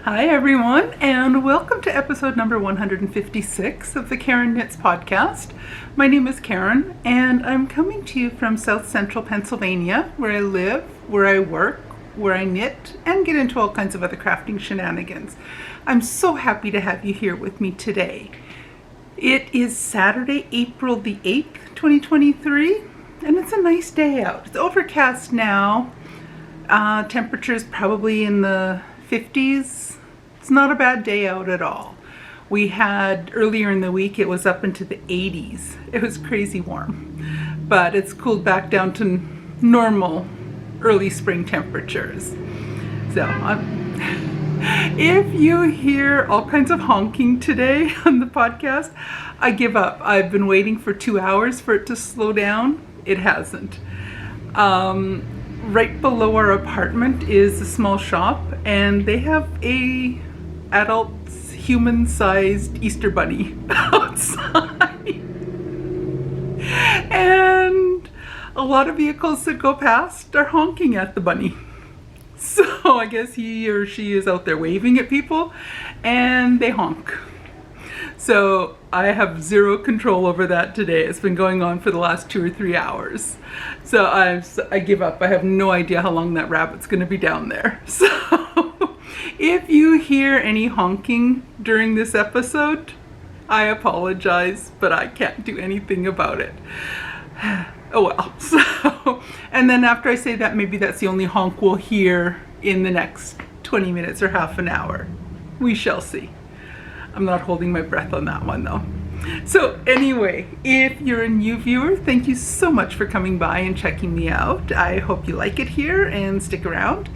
Hi everyone, and welcome to episode number 156 of the Karen Knits podcast. My name is Karen, and I'm coming to you from South Central Pennsylvania, where I live, where I work, where I knit, and get into all kinds of other crafting shenanigans. I'm so happy to have you here with me today. It is Saturday, April the 8th, 2023, and it's a nice day out. It's overcast now. Temperatures probably in the 50s. It's not a bad day out at all. We had earlier in the week, it was up into the 80s. It was crazy warm, but it's cooled back down to normal early spring temperatures. So if you hear all kinds of honking today on the podcast, I give up. I've been waiting for 2 hours for it to slow down. It hasn't. Right below our apartment is a small shop, and they have a adult human-sized Easter bunny outside. And a lot of vehicles that go past are honking at the bunny. So I guess he or she is out there waving at people and they honk. So I have zero control over that today. It's been going on for the last 2 or 3 hours. So I give up. I have no idea how long that rabbit's going to be down there. So if you hear any honking during this episode, I apologize, but I can't do anything about it. Oh well. So, and then after I say that, maybe that's the only honk we'll hear in the next 20 minutes or half an hour. We shall see. I'm not holding my breath on that one though. So anyway, if you're a new viewer, thank you so much for coming by and checking me out. I hope you like it here and stick around.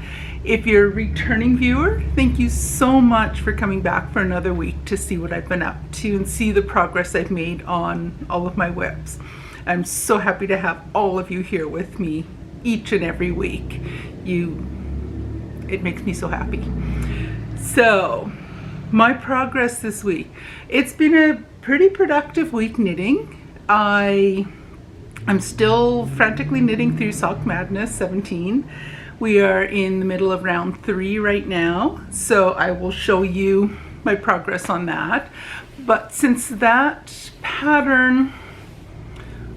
If you're a returning viewer, thank you so much for coming back for another week to see what I've been up to and see the progress I've made on all of my whips. I'm so happy to have all of you here with me each and every week. It makes me so happy. So, my progress this week. It's been a pretty productive week knitting. I'm still frantically knitting through Sock Madness 17. We are in the middle of round 3 right now, so I will show you my progress on that. But since that pattern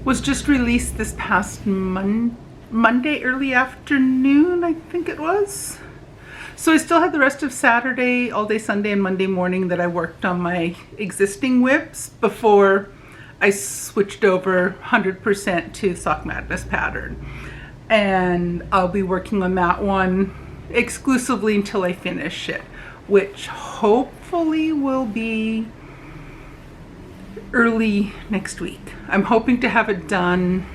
was just released this past Monday early afternoon, I think it was. So I still had the rest of Saturday, all day Sunday and Monday morning that I worked on my existing whips before I switched over 100% to Sock Madness pattern. And I'll be working on that one exclusively until I finish it, which hopefully will be early next week. I'm hoping to have it done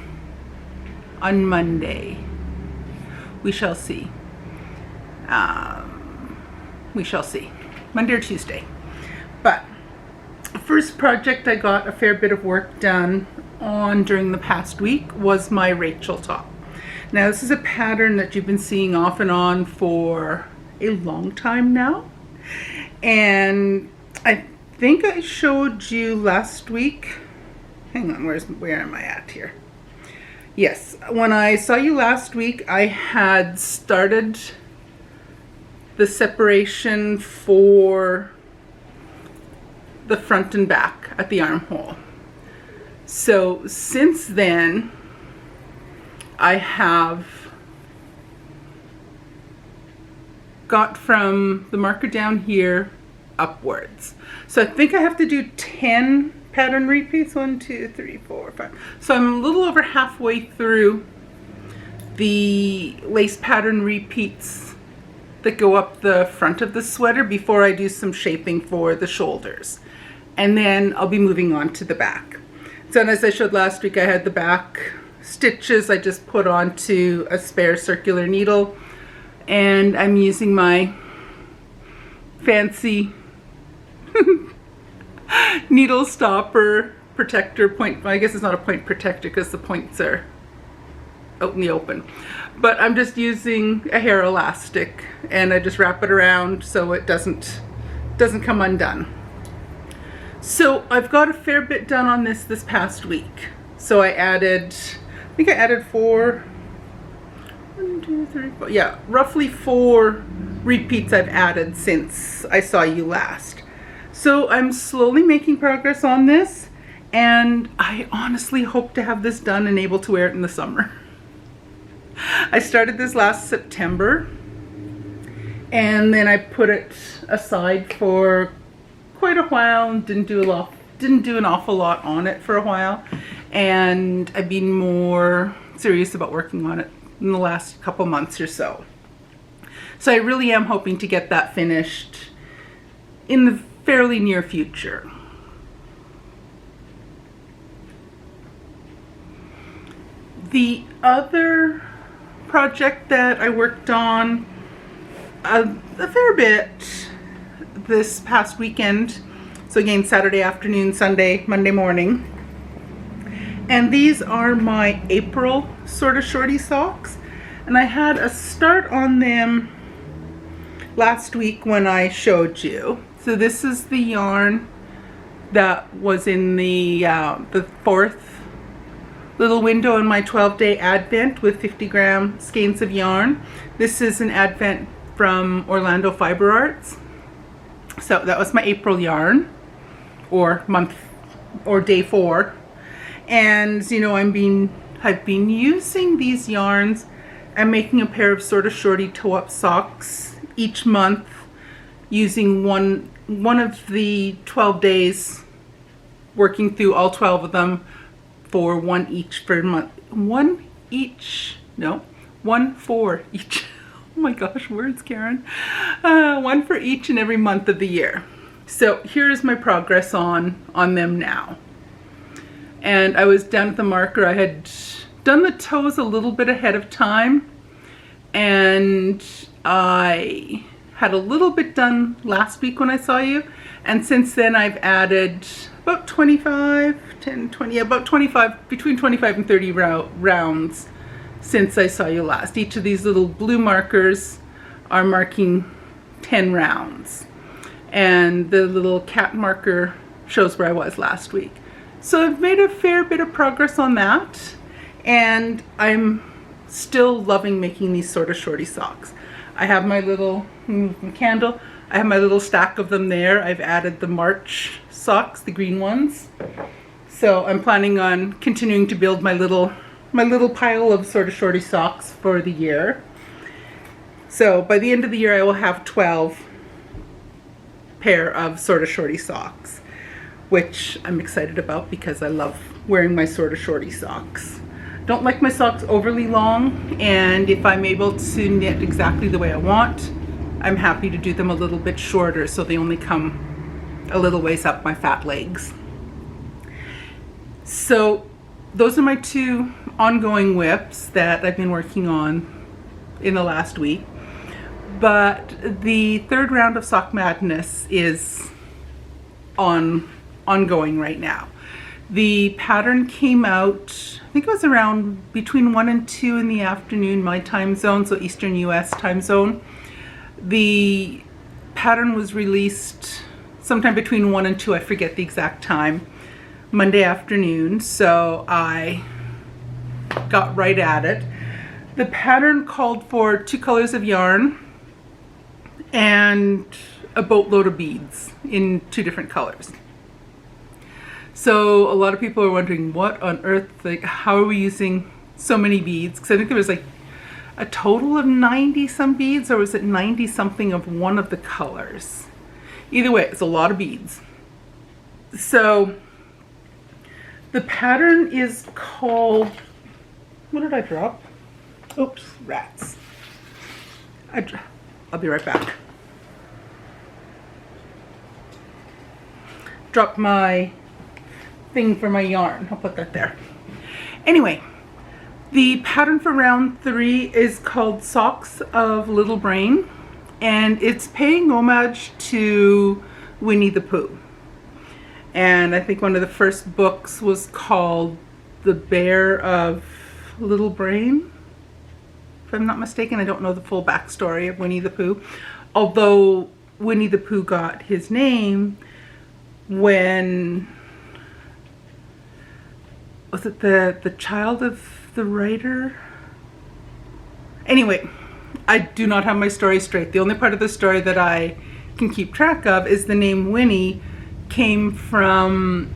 on Monday. We shall see. Monday or Tuesday. But the first project I got a fair bit of work done on during the past week was my Rachel top. Now this is a pattern that you've been seeing off and on for a long time now. And I think I showed you last week. Hang on, where am I at here? Yes, when I saw you last week, I had started the separation for the front and back at the armhole. So since then, I have got from the marker down here upwards. So I think I have to do 10 pattern repeats. 1, 2, 3, 4, 5. So I'm a little over halfway through the lace pattern repeats that go up the front of the sweater before I do some shaping for the shoulders. And then I'll be moving on to the back. So as I showed last week, I had the back stitches I just put onto a spare circular needle, and I'm using my fancy needle stopper protector point. I guess it's not a point protector because the points are out in the open, but I'm just using a hair elastic and I just wrap it around so it doesn't come undone. So I've got a fair bit done on this past week. So I think I added 4, 1, 2, 3, 4, yeah, roughly 4 repeats I've added since I saw you last. So I'm slowly making progress on this, and I honestly hope to have this done and able to wear it in the summer. I started this last September, and then I put it aside for quite a while and didn't do an awful lot on it for a while, and I've been more serious about working on it in the last couple months or so. So I really am hoping to get that finished in the fairly near future. The other project that I worked on a fair bit this past weekend, so again Saturday afternoon, Sunday, Monday morning, and these are my April sort of shorty socks, and I had a start on them last week when I showed you. So this is the yarn that was in the fourth little window in my 12-day advent with 50-gram skeins of yarn. This is an advent from Orlando Fiber Arts. So that was my April yarn, or month, or day 4. And you know, I've been using these yarns and making a pair of sort of shorty toe-up socks each month, using one of the 12 days, working through all 12 of them for one each for month. One for each. Oh my gosh, words, Karen. One for each and every month of the year. So here's my progress on them now. And I was down at the marker. I had done the toes a little bit ahead of time, and I had a little bit done last week when I saw you, and since then I've added about 25, 10, 20, about 25, between 25 and 30 rounds since I saw you last. Each of these little blue markers are marking 10 rounds, and the little cat marker shows where I was last week. So I've made a fair bit of progress on that, and I'm still loving making these sort of shorty socks. I have my little candle. I have my little stack of them there. I've added the March socks, the green ones. So I'm planning on continuing to build my little pile of sort of shorty socks for the year. So by the end of the year, I will have 12 pair of sort of shorty socks, which I'm excited about because I love wearing my sort of shorty socks. Don't like my socks overly long, and if I'm able to knit exactly the way I want, I'm happy to do them a little bit shorter so they only come a little ways up my fat legs. So those are my 2 ongoing whips that I've been working on in the last week. But the 3rd round of Sock Madness is ongoing right now. The pattern came out, I think it was around between 1 and 2 in the afternoon, my time zone, so Eastern US time zone. The pattern was released sometime between 1 and 2, I forget the exact time, Monday afternoon, so I got right at it. The pattern called for 2 colors of yarn and a boatload of beads in 2 different colors. So a lot of people are wondering, what on earth, like, how are we using so many beads? Because I think there was like a total of 90 some beads, or was it 90 something of one of the colors? Either way, it's a lot of beads. So the pattern is called, what did I drop? Oops, rats. I'll be right back. Dropped my thing for my yarn. I'll put that there. Anyway, the pattern for round 3 is called Socks of Little Brain, and it's paying homage to Winnie the Pooh. And I think one of the first books was called The Bear of Little Brain, if I'm not mistaken. I don't know the full backstory of Winnie the Pooh, although Winnie the Pooh got his name when, was it the child of the writer? Anyway, I do not have my story straight. The only part of the story that I can keep track of is the name Winnie came from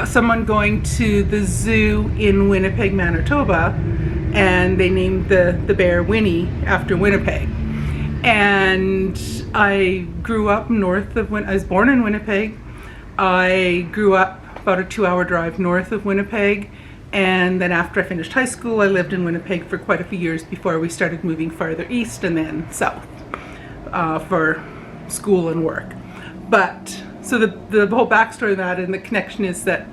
someone going to the zoo in Winnipeg, Manitoba, and they named the bear Winnie after Winnipeg. And I grew up north of I was born in Winnipeg. I grew up about a 2-hour drive north of Winnipeg, and then after I finished high school I lived in Winnipeg for quite a few years before we started moving farther east and then south for school and work. But so the whole backstory of that and the connection is that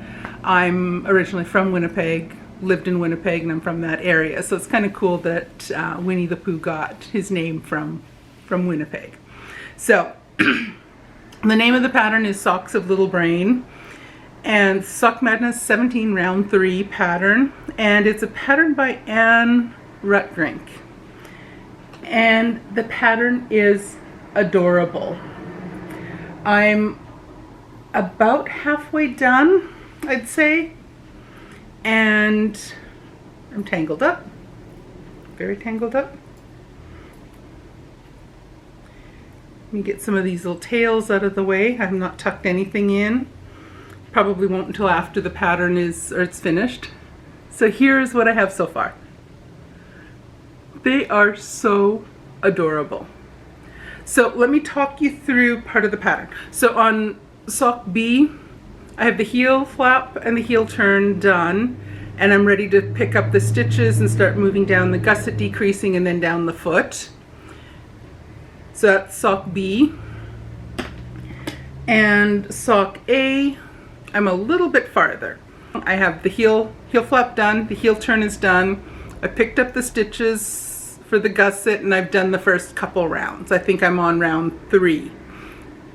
I'm originally from Winnipeg, lived in Winnipeg, and I'm from that area. So it's kind of cool that Winnie the Pooh got his name from Winnipeg. So the name of the pattern is Socks of Little Brain, and Sock Madness 17 round 3 pattern, and it's a pattern by Anne Rutgrink, and the pattern is adorable. I'm about halfway done, I'd say, and I'm tangled up, very tangled up. Let me get some of these little tails out of the way. I've not tucked anything in. Probably won't until after the pattern it's finished. So here's what I have so far. They are so adorable. So let me talk you through part of the pattern. So on sock B, I have the heel flap and the heel turn done, and I'm ready to pick up the stitches and start moving down the gusset, decreasing, and then down the foot. So that's sock B. And sock A, I'm a little bit farther. I have the heel flap done, the heel turn is done. I picked up the stitches for the gusset and I've done the first couple rounds. I think I'm on round 3,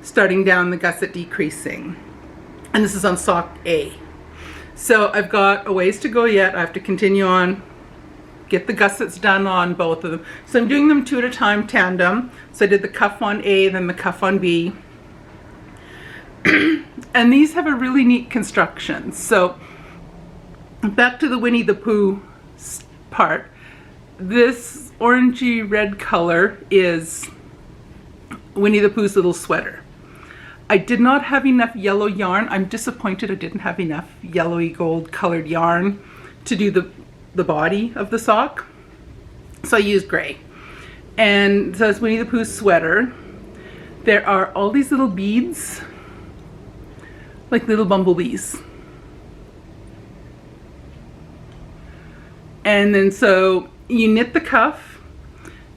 starting down the gusset, decreasing. And this is on sock A. So I've got a ways to go yet. I have to continue on, get the gussets done on both of them. So I'm doing them 2 at a time, tandem. So I did the cuff on A, then the cuff on B. And these have a really neat construction. So back to the Winnie the Pooh part. This orangey red color is Winnie the Pooh's little sweater. I did not have enough yellow yarn. I'm disappointed I didn't have enough yellowy gold colored yarn to do the body of the sock. So I used gray. And so it's Winnie the Pooh's sweater. There are all these little beads, like little bumblebees. And then so you knit the cuff,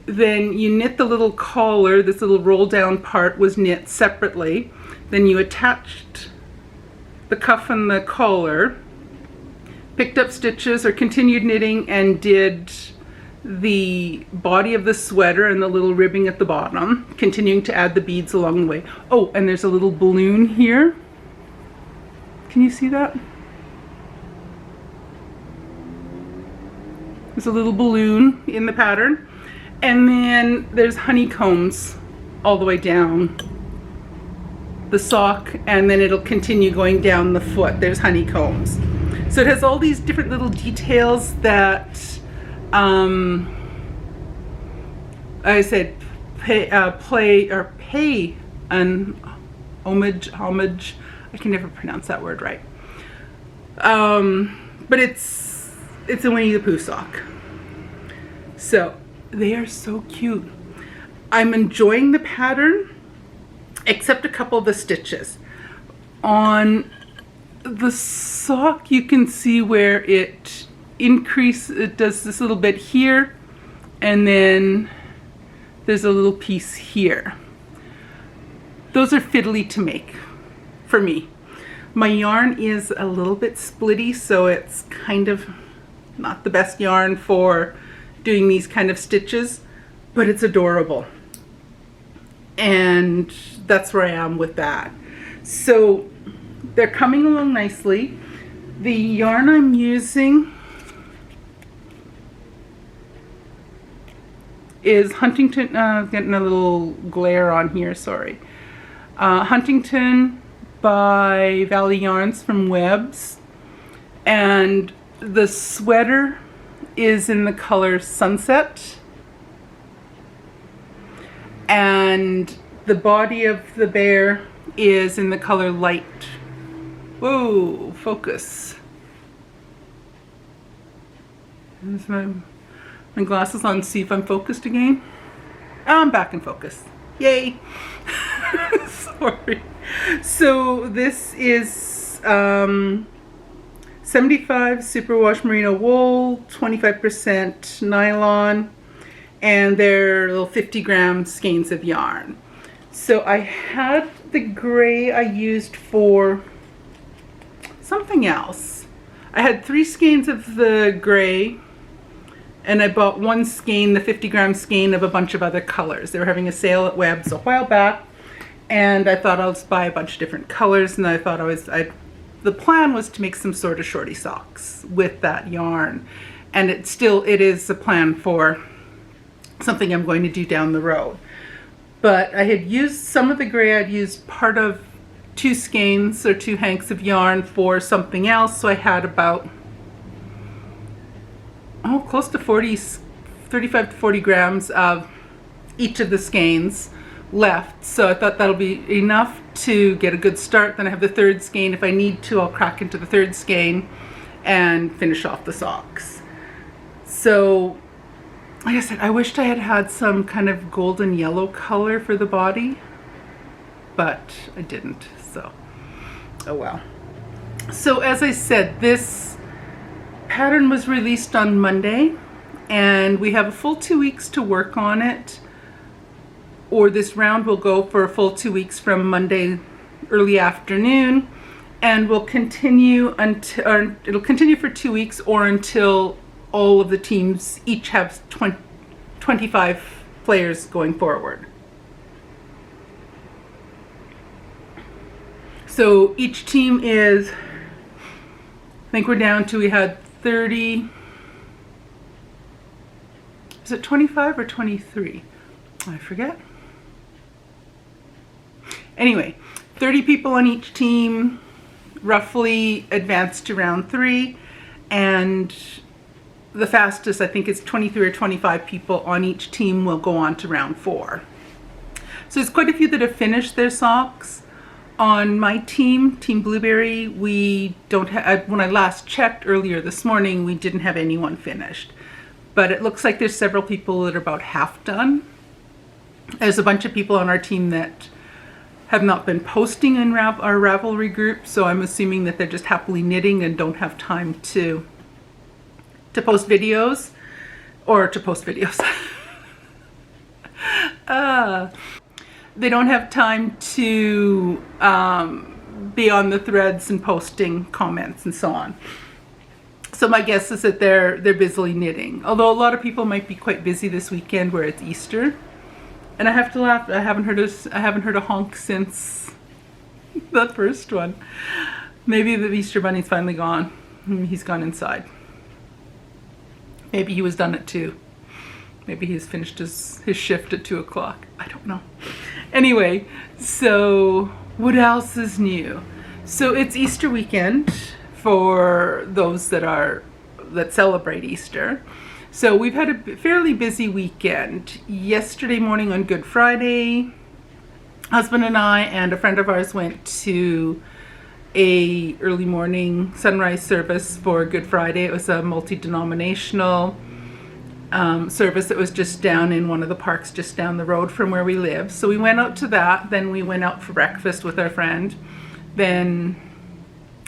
then you knit the little collar, this little roll down part was knit separately. Then you attached the cuff and the collar, picked up stitches or continued knitting and did the body of the sweater and the little ribbing at the bottom, continuing to add the beads along the way. Oh, and there's a little balloon here. Can you see that? There's a little balloon in the pattern. And then there's honeycombs all the way down the sock, and then it'll continue going down the foot. There's honeycombs. So it has all these different little details that I said pay an homage. I can never pronounce that word right. But it's a Winnie the Pooh sock. So they are so cute. I'm enjoying the pattern, except a couple of the stitches. On the sock, you can see where it does this little bit here, and then there's a little piece here. Those are fiddly to make for me. My yarn is a little bit splitty, so it's kind of not the best yarn for doing these kind of stitches, but it's adorable. And that's where I am with that. So they're coming along nicely. The yarn I'm using is Huntington, getting a little glare on here, sorry. Huntington by Valley Yarns from Webb's. And the sweater is in the color Sunset, and the body of the bear is in the color Light. Whoa, focus. There's my glasses on to see if I'm focused again. I'm back in focus. Yay. Sorry. So this is 75 superwash merino wool, 25% nylon, and they're little 50-gram skeins of yarn. So I had the gray I used for something else. I had 3 skeins of the gray, and I bought 1 skein, the 50-gram skein of a bunch of other colors. They were having a sale at Webb's a while back, and I thought I'll just buy a bunch of different colors, and I thought the plan was to make some sort of shorty socks with that yarn, and it is a plan for something I'm going to do down the road. But I had used some of the gray. I'd used part of 2 skeins or 2 hanks of yarn for something else, so I had about close to 35 to 40 grams of each of the skeins left. So I thought that'll be enough to get a good start. Then I have the 3rd skein. If I need to, I'll crack into the 3rd skein and finish off the socks. So like I said, I wished I had had some kind of golden yellow color for the body, but I didn't, so oh well. So as I said, this pattern was released on Monday, and we have a full 2 weeks to work on it, or this round will go for a full 2 weeks from Monday early afternoon, and will continue until, it'll continue for 2 weeks or until all of the teams each have 25 players going forward. So each team is, I think we're down to, we had 30, is it 25 or 23? I forget. Anyway, 30 people on each team roughly advanced to round 3, and the fastest, I think it's 23 or 25 people on each team, will go on to round 4. So there's quite a few that have finished their socks. On my team, Team Blueberry, we don't have, when I last checked earlier this morning, we didn't have anyone finished. But it looks like there's several people that are about half done. There's a bunch of people on our team that have not been posting in our Ravelry group, so I'm assuming that they're just happily knitting and don't have time to post videos, or to post videos. They don't have time to be on the threads and posting comments and so on. So my guess is that they're busily knitting. Although a lot of people might be quite busy this weekend where it's Easter. And I have to laugh, I haven't heard a honk since the first one. Maybe the Easter Bunny's finally gone. He's gone inside. Maybe he was done at 2. Maybe he's finished his shift at 2 o'clock. I don't know. Anyway, so what else is new? So it's Easter weekend for those that celebrate Easter. So we've had a fairly busy weekend. Yesterday morning on Good Friday, husband and I and a friend of ours went to a early morning sunrise service for Good Friday. It was a multi-denominational service that was just down in one of the parks just down the road from where we live. So we went out to that, then we went out for breakfast with our friend. Then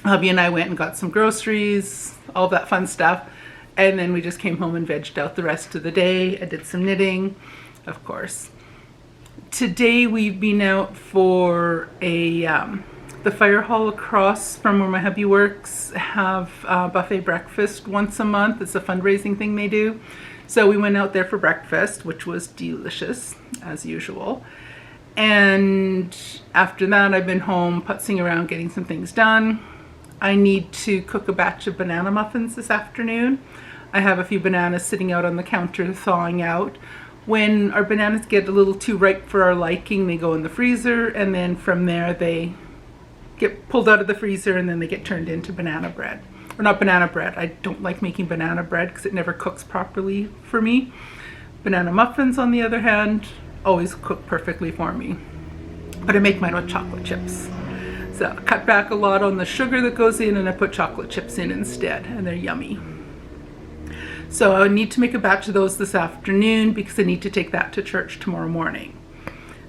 hubby and I went and got some groceries, all that fun stuff. And then we just came home and vegged out the rest of the day. I did some knitting, of course. Today we've been out for the fire hall across from where my hubby works have buffet breakfast once a month. It's a fundraising thing they do. So we went out there for breakfast, which was delicious, as usual. And after that, I've been home putzing around getting some things done. I need to cook a batch of banana muffins this afternoon. I have a few bananas sitting out on the counter thawing out. When our bananas get a little too ripe for our liking, they go in the freezer, and then from there they get pulled out of the freezer and then they get turned into banana bread. or not banana bread. I don't like making banana bread because it never cooks properly for me. Banana muffins, on the other hand, always cook perfectly for me. But I make mine with chocolate chips. So I cut back a lot on the sugar that goes in, and I put chocolate chips in instead, and they're yummy. So I need to make a batch of those this afternoon because I need to take that to church tomorrow morning.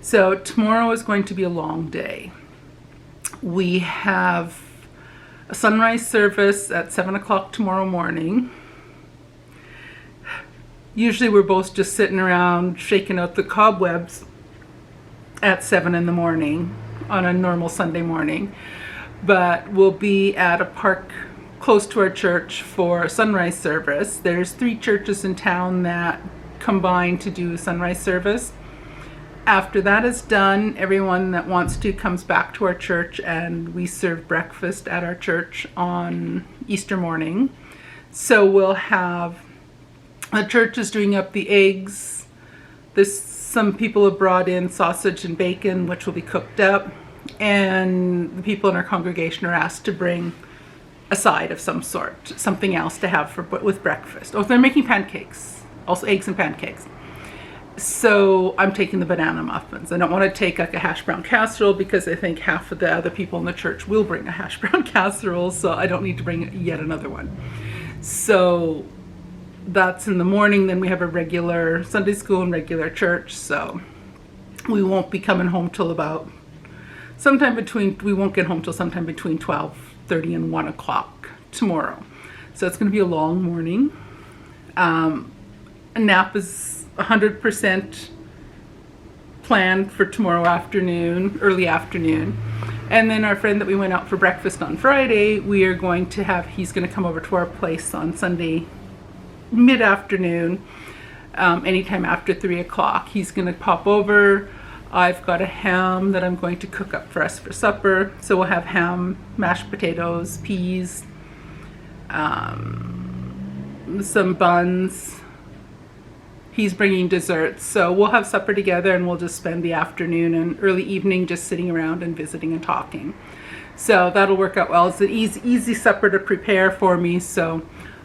So tomorrow is going to be a long day. We have a sunrise service at 7 o'clock tomorrow morning. Usually we're both just sitting around shaking out the cobwebs at 7 in the morning on a normal Sunday morning. But we'll be at a park close to our church for a sunrise service. There's 3 churches in town that combine to do sunrise service. After that is done, everyone that wants to comes back to our church, and we serve breakfast at our church on Easter morning. So we'll have, the church is doing up the eggs. Some people have brought in sausage and bacon, which will be cooked up, and the people in our congregation are asked to bring a side of some sort, something else to have with breakfast. Oh, they're making pancakes, also eggs and pancakes. So I'm taking the banana muffins. I don't want to take like a hash brown casserole because I think half of the other people in the church will bring a hash brown casserole, so I don't need to bring yet another one. So that's in the morning. Then we have a regular Sunday school and regular church, so we won't be coming home till about we won't get home till sometime between 12:30 and 1 o'clock tomorrow. So it's going to be a long morning. A nap is 100% planned for tomorrow afternoon, early afternoon. And then our friend that we went out for breakfast on Friday, he's going to come over to our place on Sunday mid-afternoon, anytime after 3 o'clock. He's going to pop over. I've got a ham that I'm going to cook up for us for supper. So we'll have ham, mashed potatoes, peas, some buns. He's bringing desserts, so we'll have supper together, and we'll just spend the afternoon and early evening just sitting around and visiting and talking. So that'll work out well. It's an easy supper to prepare for me, so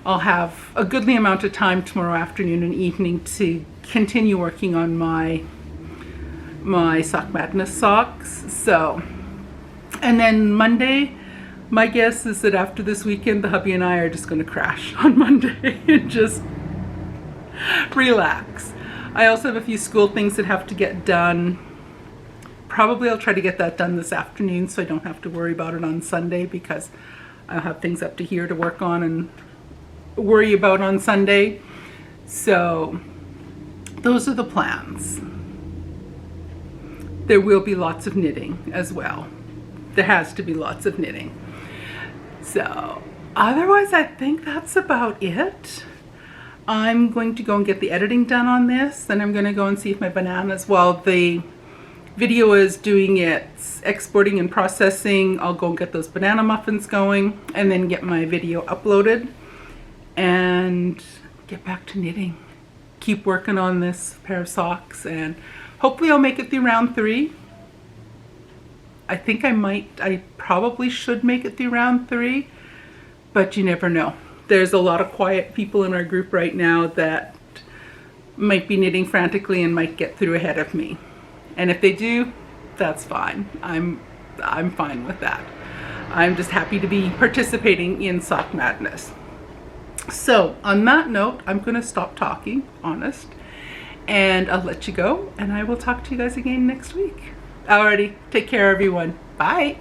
I'll have a goodly amount of time tomorrow afternoon and evening to continue working on my Sock Madness socks. So, and then Monday, my guess is that after this weekend, the hubby and I are just going to crash on Monday and just relax. I also have a few school things that have to get done. Probably I'll try to get that done this afternoon so I don't have to worry about it on Sunday, because I'll have things up to here to work on and worry about on Sunday. So those are the plans. There will be lots of knitting as well. There has to be lots of knitting. So otherwise, I think that's about it. I'm going to go and get the editing done on this. Then I'm going to go and see if my bananas, while the video is doing its exporting and processing, I'll go and get those banana muffins going and then get my video uploaded and get back to knitting. Keep working on this pair of socks, and hopefully I'll make it through round 3. I probably should make it through round 3, but you never know. There's a lot of quiet people in our group right now that might be knitting frantically and might get through ahead of me. And if they do, that's fine. I'm fine with that. I'm just happy to be participating in Sock Madness. So on that note, I'm going to stop talking, honest, and I'll let you go, and I will talk to you guys again next week. Alrighty, take care everyone. Bye.